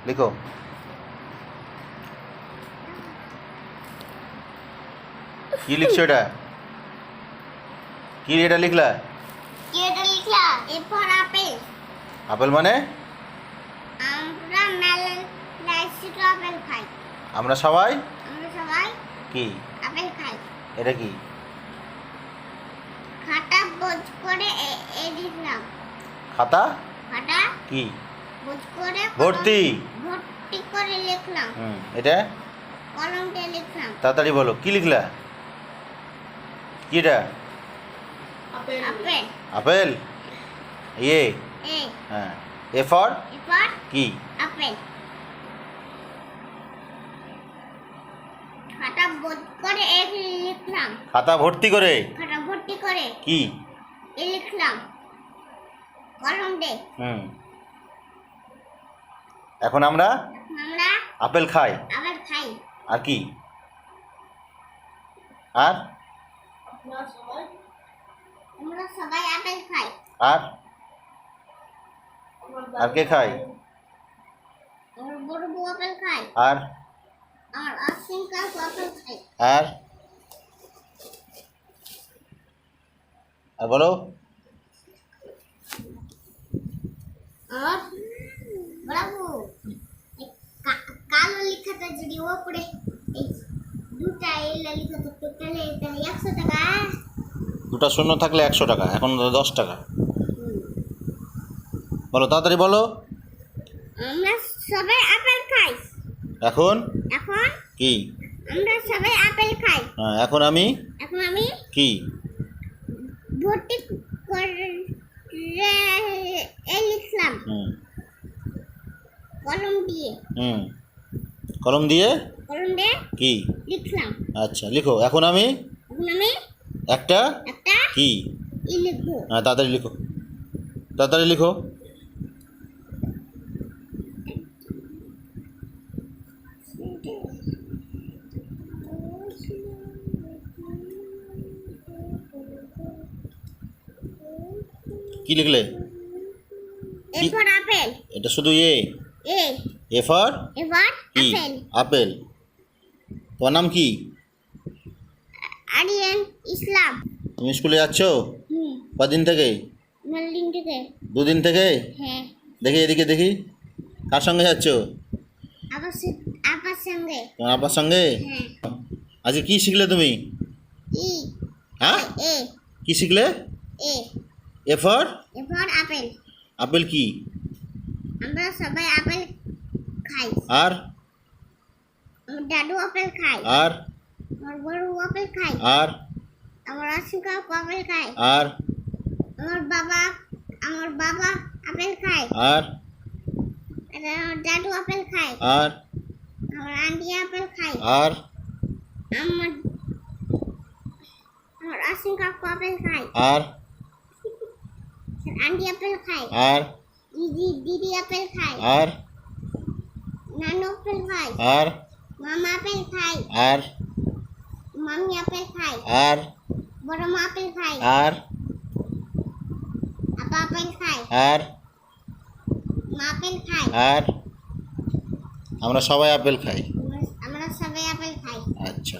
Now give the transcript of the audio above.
লিখো। কি লিখছো এটা? কি এটা লিখলা? A for apple. আপেল মানে? আমরা মেলায় আপেল খাই। আমরা সবাই কি আপেল খাই। এটা কি? খাতা বোঝ করে লিখলাম। খাতা খাতা কি বোঝ করে ভর্তি করে লিখলাম। এটা কলম দিয়ে লিখলাম। তাড়াতাড়ি বলো, কি লিখলা? কি এটা? আপেল। আপেল। এ হ্যাঁ, এ ফর কি? আপেল। খাতা বোঝ করে লিখলাম। খাতা ভর্তি করে কি লিখলাম। কলম দিয়ে। এখন আমরা আপেল খাই। আর কি? আর আমরা সবাই আপেল খাই। আর আর কে খায়? আমার বড় বউ আপেল খায়। আর আমার আশ্বিন কাকু আপেল খায়। আর আর বলো। আর বাবু কালো লেখাটা যদি ওপরে এই দুটা এলা লেখা থাকতো তাহলে 100 টাকা। দুটা শূন্য থাকলে 100 টাকা, এখন 10 টাকা। বলো তাড়াতাড়ি বলো। আমরা সবাই আপেল খাই। এখন কি? আমরা সবাই আপেল খাই। এখন আমি কি ভর্তি করে লিখলাম। কলম দিয়ে কি লিখলাম। আচ্ছা লিখো। এখন আমি একটা কি লিখবো। তাড়াতাড়ি লিখো, তাড়াতাড়ি লিখো। কি লিখলে? এ ফর আপেল। এটা শুধু এ ফর কি? আপেল। তোমার নাম কি? আরিয়ান ইসলাম। তুমি স্কুলে যাচ্ছ? কদিন থেকে? দিন থেকে। 2 দিন থেকে? হ্যাঁ। দেখি এদিকে দেখি, কার সঙ্গে যাচ্ছ? আপার সঙ্গে। তোমার আব্বার সঙ্গে? হ্যাঁ। আজকে কি শিখলে তুমি? হ্যাঁ, কি শিখলে? এ ফর আপেল। আপেল কি? আমরা সবাই আপেল খাই। আর আমার দাদু আপেল খায়। আর আমার বড় আপেল খায়। আর আমার আশ্বিন কাকু আপেল খায়। আর আমার বাবা আপেল খায়। আর আমার দাদু আপেল খায়। আর আমার আন্টি আপেল খায়। আর আমার আশ্বিন কাকু আপেল খায়। আর আন্টি আপেল খায়। আর দিদি আপেল খায়। আর নানু আপেল খায়। আর মামা আপেল খায়। আর মামি আপেল খায়। আর বড় মা আপেল খায়। আর আপা আপেল খায়। আর মা আপেল খায়। আর আমরা সবাই আপেল খাই। আমরা সবাই আপেল খাই। আচ্ছা।